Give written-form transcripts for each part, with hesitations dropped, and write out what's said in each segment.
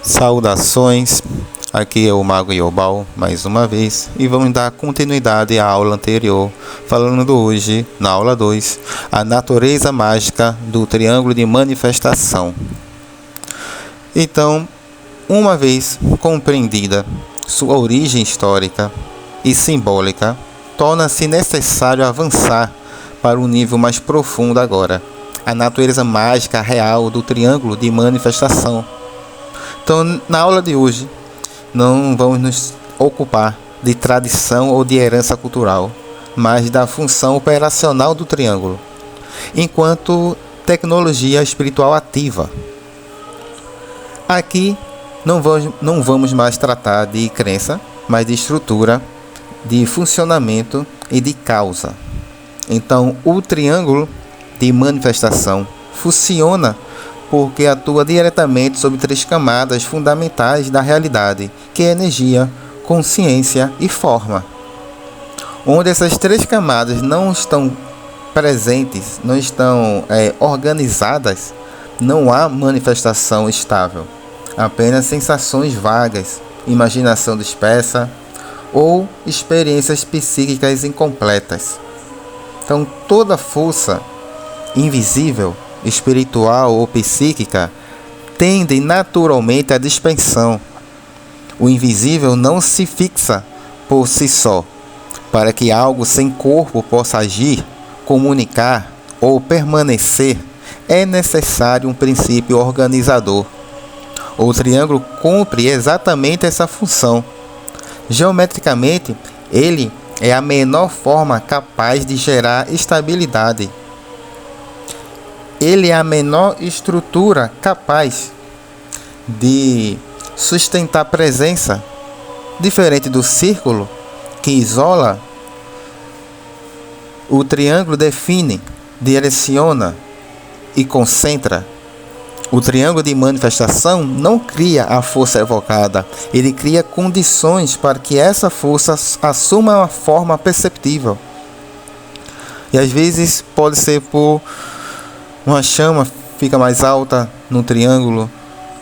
Saudações, aqui é o Mago Yobal mais uma vez e vamos dar continuidade à aula anterior, falando hoje, na aula 2, a natureza mágica do triângulo de manifestação. Então, uma vez compreendida sua origem histórica e simbólica, torna-se necessário avançar para um nível mais profundo agora, a natureza mágica real do triângulo de manifestação. Então, na aula de hoje, não vamos nos ocupar de tradição ou de herança cultural, mas da função operacional do triângulo, enquanto tecnologia espiritual ativa. Aqui não vamos mais tratar de crença, mas de estrutura, de funcionamento e de causa. Então, o triângulo de manifestação funciona porque atua diretamente sobre 3 camadas fundamentais da realidade, que é energia, consciência e forma. Onde essas 3 camadas não estão presentes, não estão organizadas, não há manifestação estável, apenas sensações vagas, imaginação dispersa ou experiências psíquicas incompletas. Então, toda força invisível, espiritual ou psíquica, tende naturalmente à dispersão. O invisível não se fixa por si só. Para que algo sem corpo possa agir, comunicar ou permanecer, é necessário um princípio organizador. O triângulo cumpre exatamente essa função. Geometricamente, ele é a menor forma capaz de gerar estabilidade. Ele é a menor estrutura capaz de sustentar presença, diferente do círculo, que isola. O triângulo define, direciona e concentra. O triângulo de manifestação não cria a força evocada, ele cria condições para que essa força assuma uma forma perceptível. E às vezes pode ser por uma chama fica mais alta no triângulo,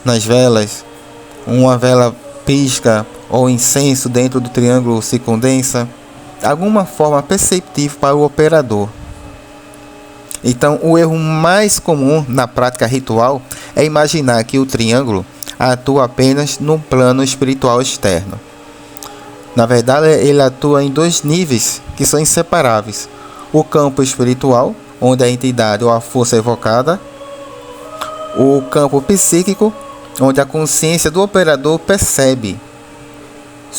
nas velas, uma vela pisca ou incenso dentro do triângulo se condensa, alguma forma perceptível para o operador. Então, o erro mais comum na prática ritual é imaginar que o triângulo atua apenas no plano espiritual externo. Na verdade, ele atua em 2 níveis que são inseparáveis: o campo espiritual, onde a entidade ou a força é evocada, o campo psíquico, onde a consciência do operador percebe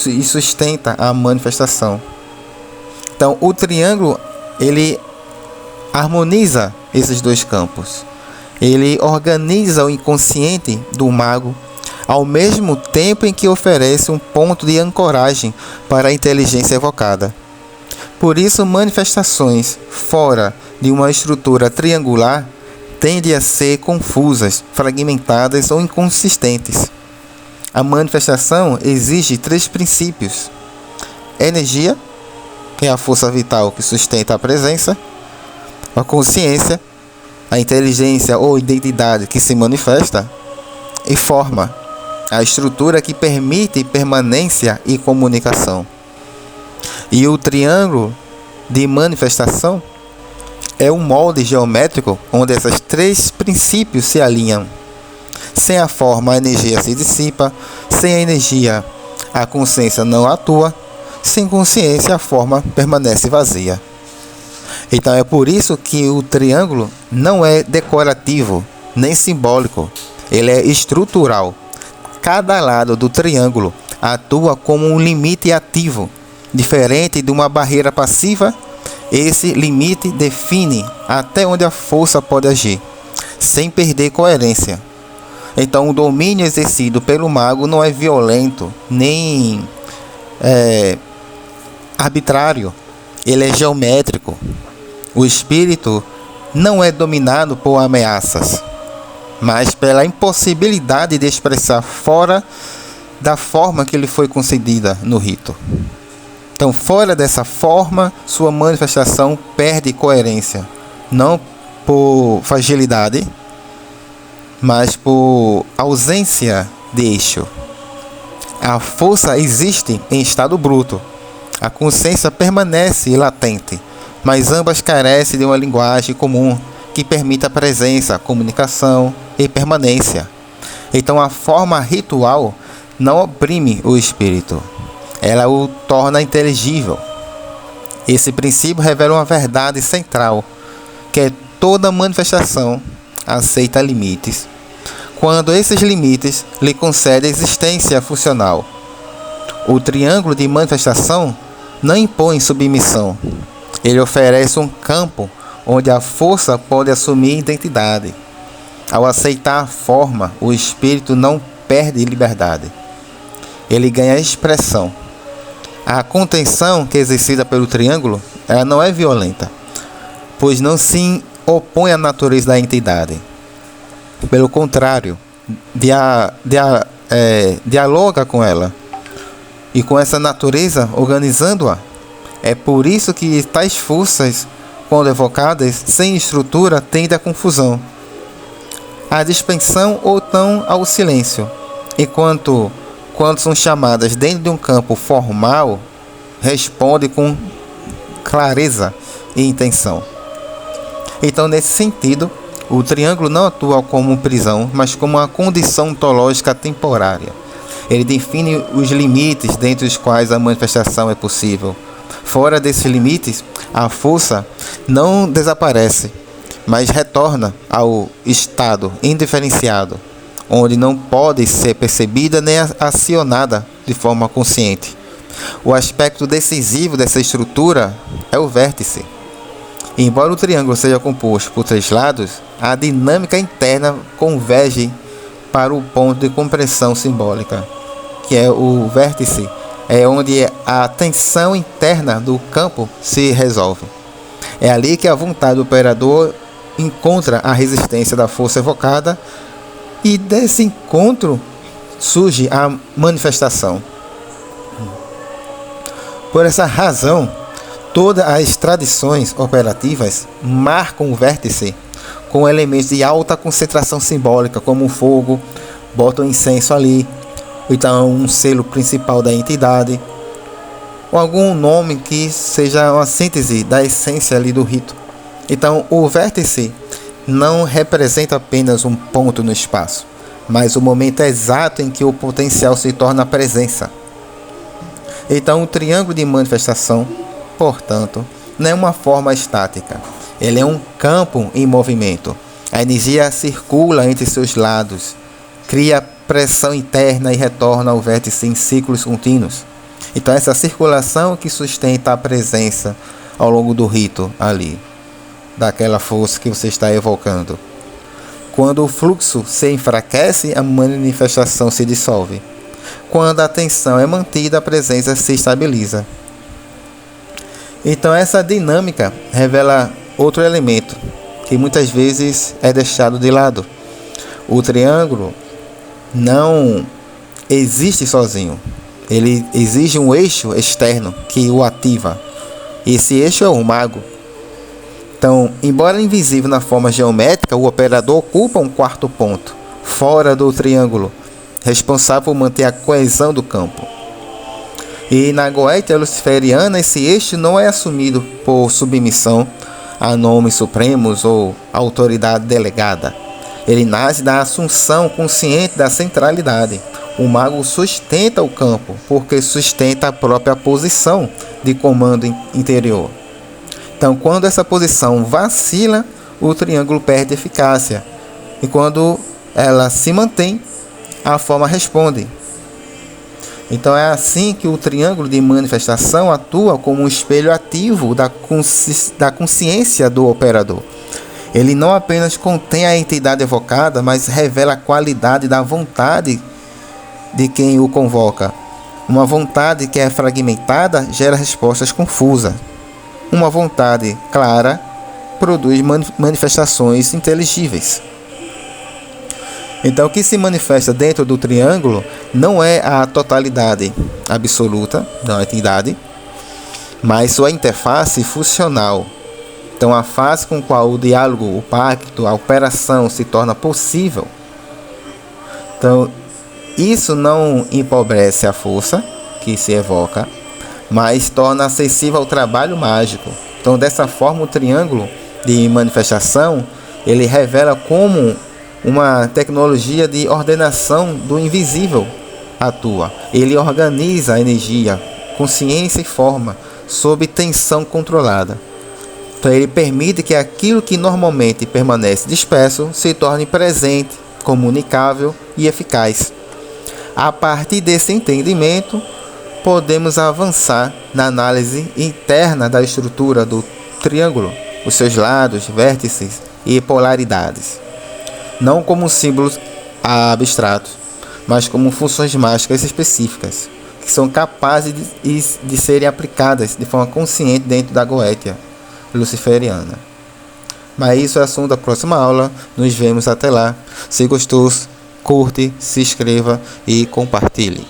e sustenta a manifestação. Então, o triângulo, ele harmoniza esses 2 campos. Ele organiza o inconsciente do mago, ao mesmo tempo em que oferece um ponto de ancoragem para a inteligência evocada. Por isso, manifestações fora de uma estrutura triangular tendem a ser confusas, fragmentadas ou inconsistentes. A manifestação exige 3 princípios: energia, que é a força vital que sustenta a presença; a consciência, a inteligência ou identidade que se manifesta; e forma, a estrutura que permite permanência e comunicação. E o triângulo de manifestação é um molde geométrico onde esses 3 princípios se alinham. Sem a forma, a energia se dissipa; sem a energia, a consciência não atua; sem consciência, a forma permanece vazia. Então é por isso que o triângulo não é decorativo nem simbólico, ele é estrutural. Cada lado do triângulo atua como um limite ativo, diferente de uma barreira passiva. Esse limite define até onde a força pode agir, sem perder coerência. Então, o domínio exercido pelo mago não é violento, nem arbitrário. Ele é geométrico. O espírito não é dominado por ameaças, mas pela impossibilidade de expressar fora da forma que lhe foi concedida no rito. Então, fora dessa forma, sua manifestação perde coerência, não por fragilidade, mas por ausência de eixo. A força existe em estado bruto. A consciência permanece latente, mas ambas carecem de uma linguagem comum que permita a presença, comunicação e permanência. Então a forma ritual não oprime o espírito, ela o torna inteligível. Esse princípio revela uma verdade central, que é toda manifestação aceita limites, quando esses limites lhe concedem existência funcional. O triângulo de manifestação não impõe submissão, ele oferece um campo onde a força pode assumir identidade. Ao aceitar a forma, o espírito não perde liberdade, ele ganha expressão. A contenção que é exercida pelo triângulo, ela não é violenta, pois não se opõe à natureza da entidade. Pelo contrário, dialoga com ela e com essa natureza, organizando-a. É por isso que tais forças, quando evocadas sem estrutura, tendem à confusão, à dispensão ou tão ao silêncio, enquanto quando são chamadas dentro de um campo formal, responde com clareza e intenção. Então, nesse sentido, o triângulo não atua como prisão, mas como uma condição ontológica temporária. Ele define os limites dentro dos quais a manifestação é possível. Fora desses limites, a força não desaparece, mas retorna ao estado indiferenciado, onde não pode ser percebida nem acionada de forma consciente. O aspecto decisivo dessa estrutura é o vértice. Embora o triângulo seja composto por 3 lados, a dinâmica interna converge para o ponto de compressão simbólica, que é o vértice, é onde a tensão interna do campo se resolve. É ali que a vontade do operador encontra a resistência da força evocada, e desse encontro surge a manifestação. Por essa razão, todas as tradições operativas marcam o vértice com elementos de alta concentração simbólica, como o fogo, botam incenso ali, então um selo principal da entidade, ou algum nome que seja uma síntese da essência ali do rito. Então o vértice não representa apenas um ponto no espaço, mas o momento exato em que o potencial se torna presença. Então o triângulo de manifestação, portanto, não é uma forma estática, ele é um campo em movimento. A energia circula entre seus lados, cria pressão interna e retorna ao vértice em ciclos contínuos. Então essa circulação que sustenta a presença ao longo do rito ali, daquela força que você está evocando. Quando o fluxo se enfraquece, a manifestação se dissolve. Quando a tensão é mantida, a presença se estabiliza. Então essa dinâmica revela outro elemento que muitas vezes é deixado de lado. O triângulo não existe sozinho. Ele exige um eixo externo que o ativa. Esse eixo é o mago. Então, embora invisível na forma geométrica, o operador ocupa um quarto ponto, fora do triângulo, responsável por manter a coesão do campo. E na goétia luciferiana, esse eixo não é assumido por submissão a nomes supremos ou autoridade delegada. Ele nasce da assunção consciente da centralidade. O mago sustenta o campo, porque sustenta a própria posição de comando interior. Então, quando essa posição vacila, o triângulo perde eficácia. E quando ela se mantém, a forma responde. Então, é assim que o triângulo de manifestação atua como um espelho ativo da consciência do operador. Ele não apenas contém a entidade evocada, mas revela a qualidade da vontade de quem o convoca. Uma vontade que é fragmentada gera respostas confusas. Uma vontade clara produz manifestações inteligíveis. Então, o que se manifesta dentro do triângulo não é a totalidade absoluta da entidade, mas sua interface funcional. Então, a fase com a qual o diálogo, o pacto, a operação se torna possível. Então, Isso não empobrece a força que se evoca, mas torna acessível ao trabalho mágico. Então, dessa forma, o triângulo de manifestação, ele revela como uma tecnologia de ordenação do invisível atua. Ele organiza a energia, consciência e forma, sob tensão controlada. Então, ele permite que aquilo que normalmente permanece disperso se torne presente, comunicável e eficaz. A partir desse entendimento, podemos avançar na análise interna da estrutura do triângulo, os seus lados, vértices e polaridades, não como símbolos abstratos, mas como funções mágicas específicas, que são capazes de serem aplicadas de forma consciente dentro da goétia luciferiana. Mas isso é assunto da próxima aula. Nos vemos até lá. Se gostou, curte, se inscreva e compartilhe.